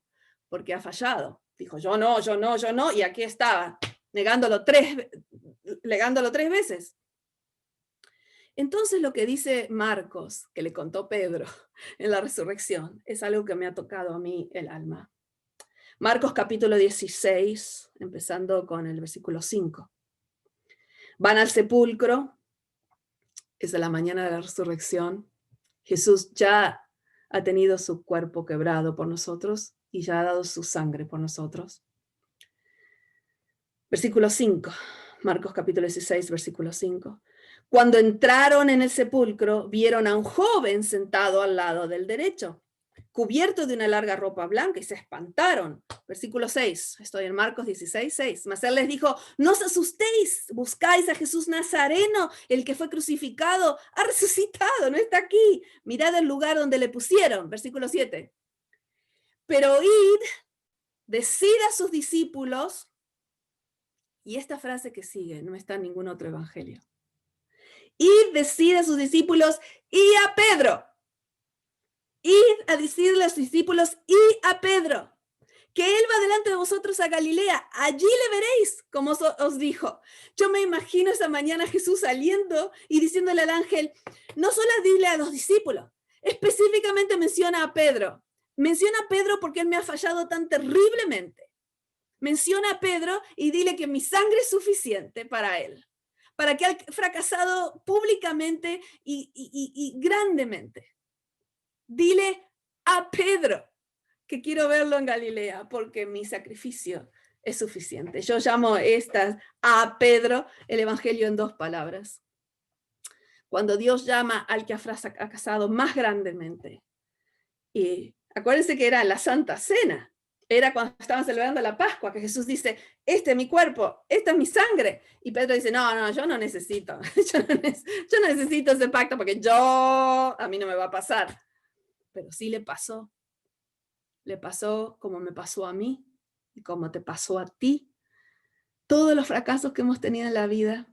porque ha fallado. Dijo, yo no, y aquí estaba, negándolo 3 veces. Entonces lo que dice Marcos, que le contó Pedro en la resurrección, es algo que me ha tocado a mí el alma. Marcos capítulo 16, empezando con el versículo 5. Van al sepulcro, es de la mañana de la resurrección. Jesús ya ha tenido su cuerpo quebrado por nosotros y ya ha dado su sangre por nosotros. Versículo 5, Marcos capítulo 16, versículo 5. Cuando entraron en el sepulcro, vieron a un joven sentado al lado del derecho, cubierto de una larga ropa blanca, y se espantaron. Versículo 6, estoy en Marcos 16, 6. Mas él les dijo, no os asustéis, buscáis a Jesús Nazareno, el que fue crucificado, ha resucitado, no está aquí. Mirad el lugar donde le pusieron. Versículo 7. Pero id, decid a sus discípulos, y esta frase que sigue no está en ningún otro evangelio. Id, decid a sus discípulos y a Pedro. Id a decirle a sus discípulos y a Pedro que Él va delante de vosotros a Galilea, allí le veréis, como os dijo. Yo me imagino esa mañana Jesús saliendo y diciéndole al ángel, no solo dile a los discípulos, específicamente menciona a Pedro. Menciona a Pedro porque él me ha fallado tan terriblemente. Menciona a Pedro y dile que mi sangre es suficiente para él, para que ha fracasado públicamente y grandemente. Dile a Pedro que quiero verlo en Galilea porque mi sacrificio es suficiente. Yo llamo a Pedro el evangelio en 2 palabras. Cuando Dios llama al que ha fracasado más grandemente. Y acuérdense que era la Santa Cena. Era cuando estaban celebrando la Pascua, que Jesús dice, este es mi cuerpo, esta es mi sangre. Y Pedro dice, no, yo no necesito. Yo no necesito ese pacto porque a mí no me va a pasar. Pero sí le pasó. Le pasó como me pasó a mí y como te pasó a ti. Todos los fracasos que hemos tenido en la vida.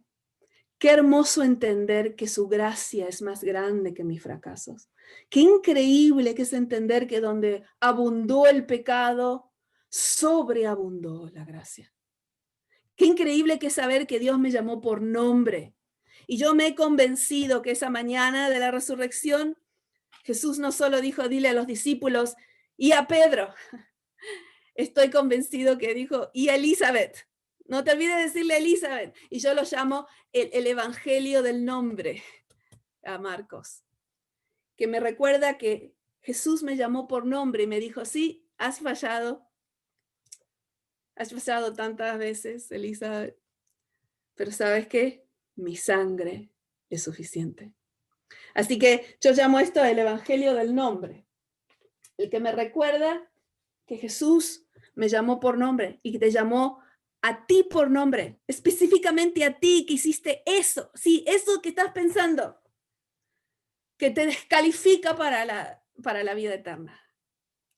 Qué hermoso entender que su gracia es más grande que mis fracasos. Qué increíble que es entender que donde abundó el pecado, sobreabundó la gracia. Qué increíble que es saber que Dios me llamó por nombre. Y yo me he convencido que esa mañana de la resurrección, Jesús no solo dijo, dile a los discípulos y a Pedro. Estoy convencido que dijo, y a Elizabeth. No te olvides de decirle a Elizabeth. Y yo lo llamo el evangelio del nombre a Marcos, que me recuerda que Jesús me llamó por nombre y me dijo, sí, has fallado tantas veces, Elizabeth, pero ¿sabes qué? Mi sangre es suficiente. Así que yo llamo esto el evangelio del nombre, el que me recuerda que Jesús me llamó por nombre y que te llamó a ti por nombre, específicamente a ti que hiciste eso, sí, eso que estás pensando, que te descalifica para la vida eterna.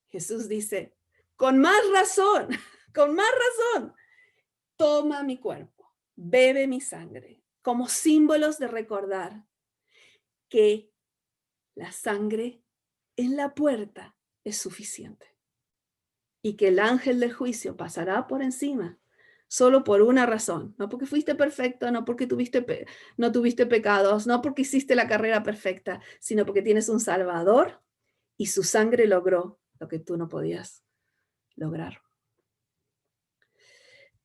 Jesús dice, con más razón, toma mi cuerpo, bebe mi sangre, como símbolos de recordar que la sangre en la puerta es suficiente y que el ángel del juicio pasará por encima solo por una razón, no porque fuiste perfecto, no porque no tuviste pecados, no porque hiciste la carrera perfecta, sino porque tienes un Salvador y su sangre logró lo que tú no podías lograr.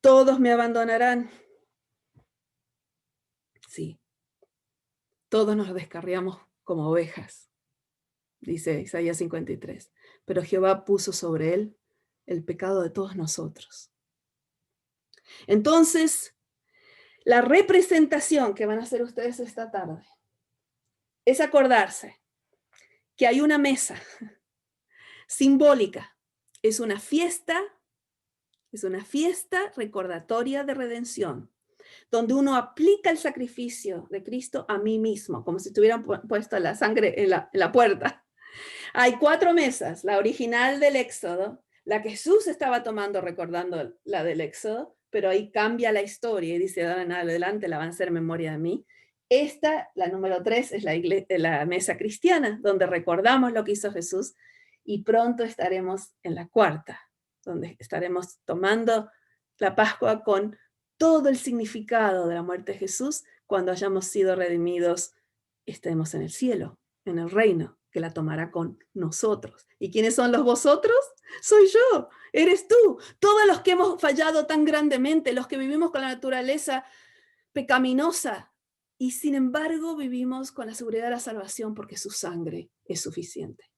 Todos me abandonarán. Sí, todos nos descarriamos como ovejas, dice Isaías 53, pero Jehová puso sobre él el pecado de todos nosotros. Entonces, la representación que van a hacer ustedes esta tarde es acordarse que hay una mesa simbólica. Es una fiesta recordatoria de redención, donde uno aplica el sacrificio de Cristo a mí mismo, como si estuvieran puesto la sangre en la puerta. Hay 4 mesas, la original del Éxodo, la que Jesús estaba tomando recordando la del Éxodo, pero ahí cambia la historia y dice, de ahora en adelante la van a hacer en memoria de mí. Esta, la número 3, es la mesa cristiana, donde recordamos lo que hizo Jesús, y pronto estaremos en la 4ª, donde estaremos tomando la Pascua con todo el significado de la muerte de Jesús. Cuando hayamos sido redimidos, estemos en el cielo, en el reino, que la tomará con nosotros. ¿Y quiénes son los vosotros? Soy yo, eres tú. Todos los que hemos fallado tan grandemente, los que vivimos con la naturaleza pecaminosa, y sin embargo vivimos con la seguridad de la salvación porque su sangre es suficiente.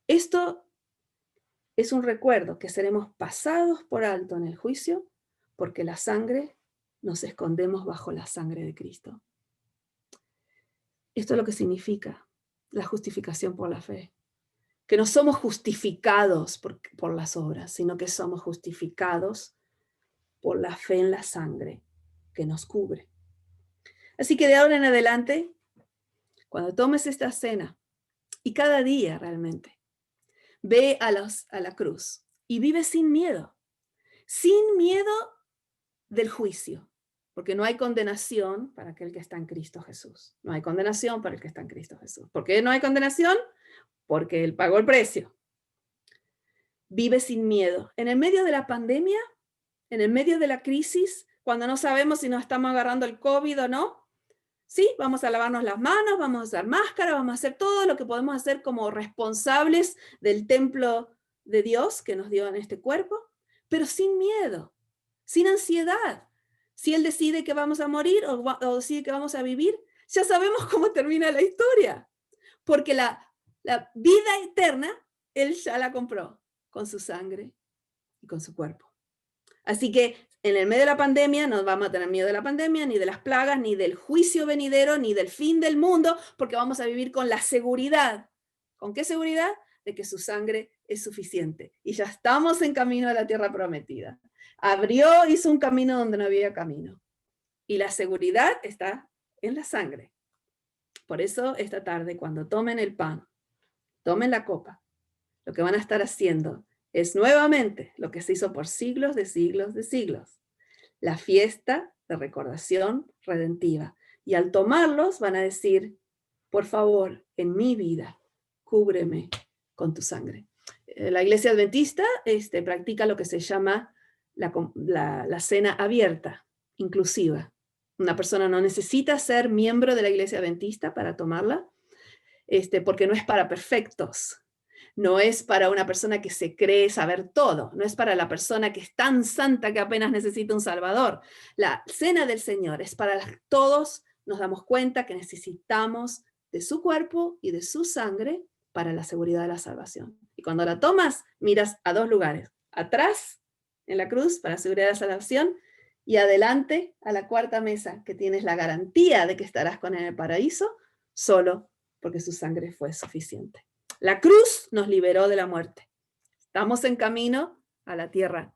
Esto es un recuerdo que seremos pasados por alto en el juicio porque la sangre, nos escondemos bajo la sangre de Cristo. Esto es lo que significa la justificación por la fe. Que no somos justificados por las obras, sino que somos justificados por la fe en la sangre que nos cubre. Así que de ahora en adelante, cuando tomes esta cena, y cada día realmente, ve a la cruz y vive sin miedo del juicio, porque no hay condenación para aquel que está en Cristo Jesús. No hay condenación para el que está en Cristo Jesús. ¿Por qué no hay condenación? Porque Él pagó el precio. vive sin miedo. En el medio de la pandemia, en el medio de la crisis, cuando no sabemos si nos estamos agarrando el COVID o no, sí, vamos a lavarnos las manos, vamos a usar máscara, vamos a hacer todo lo que podemos hacer como responsables del templo de Dios que nos dio en este cuerpo, pero sin miedo, sin ansiedad. Si Él decide que vamos a morir o decide que vamos a vivir, ya sabemos cómo termina la historia, porque la vida eterna Él ya la compró con su sangre y con su cuerpo. Así que en el medio de la pandemia no vamos a tener miedo de la pandemia, ni de las plagas, ni del juicio venidero, ni del fin del mundo, porque vamos a vivir con la seguridad. ¿Con qué seguridad? De que su sangre es suficiente. Y ya estamos en camino a la tierra prometida. Hizo un camino donde no había camino. Y la seguridad está en la sangre. Por eso esta tarde, cuando tomen el pan, tomen la copa, lo que van a estar haciendo es nuevamente lo que se hizo por siglos de siglos de siglos. La fiesta de recordación redentiva. Y al tomarlos van a decir, por favor, en mi vida, cúbreme con tu sangre. La Iglesia Adventista practica lo que se llama la cena abierta, inclusiva. Una persona no necesita ser miembro de la Iglesia Adventista para tomarla, porque no es para perfectos. No es para una persona que se cree saber todo, no es para la persona que es tan santa que apenas necesita un salvador. La cena del Señor es para todos, nos damos cuenta que necesitamos de su cuerpo y de su sangre para la seguridad de la salvación. Y cuando la tomas, miras a dos lugares, atrás en la cruz para la seguridad de la salvación y adelante a la cuarta mesa, que tienes la garantía de que estarás con él en el paraíso, solo porque su sangre fue suficiente. La cruz nos liberó de la muerte. Estamos en camino a la tierra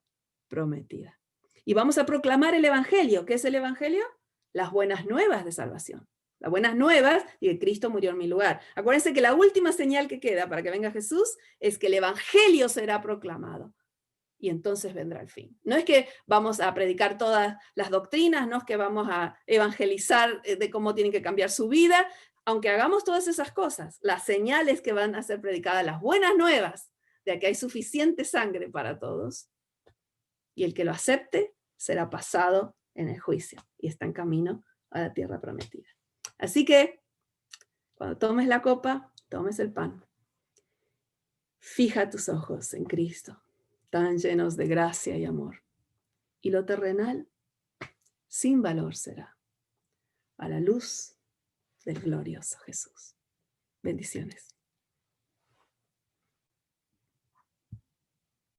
prometida. Y vamos a proclamar el Evangelio. ¿Qué es el Evangelio? Las buenas nuevas de salvación. Las buenas nuevas y que Cristo murió en mi lugar. Acuérdense que la última señal que queda para que venga Jesús es que el Evangelio será proclamado. Y entonces vendrá el fin. No es que vamos a predicar todas las doctrinas, no es que vamos a evangelizar de cómo tienen que cambiar su vida. Aunque hagamos todas esas cosas, las señales que van a ser predicadas, las buenas nuevas de que hay suficiente sangre para todos, y el que lo acepte será pasado en el juicio y está en camino a la tierra prometida. Así que, cuando tomes la copa, tomes el pan. Fija tus ojos en Cristo, tan llenos de gracia y amor. Y lo terrenal, sin valor será, a la luz del glorioso Jesús. Bendiciones.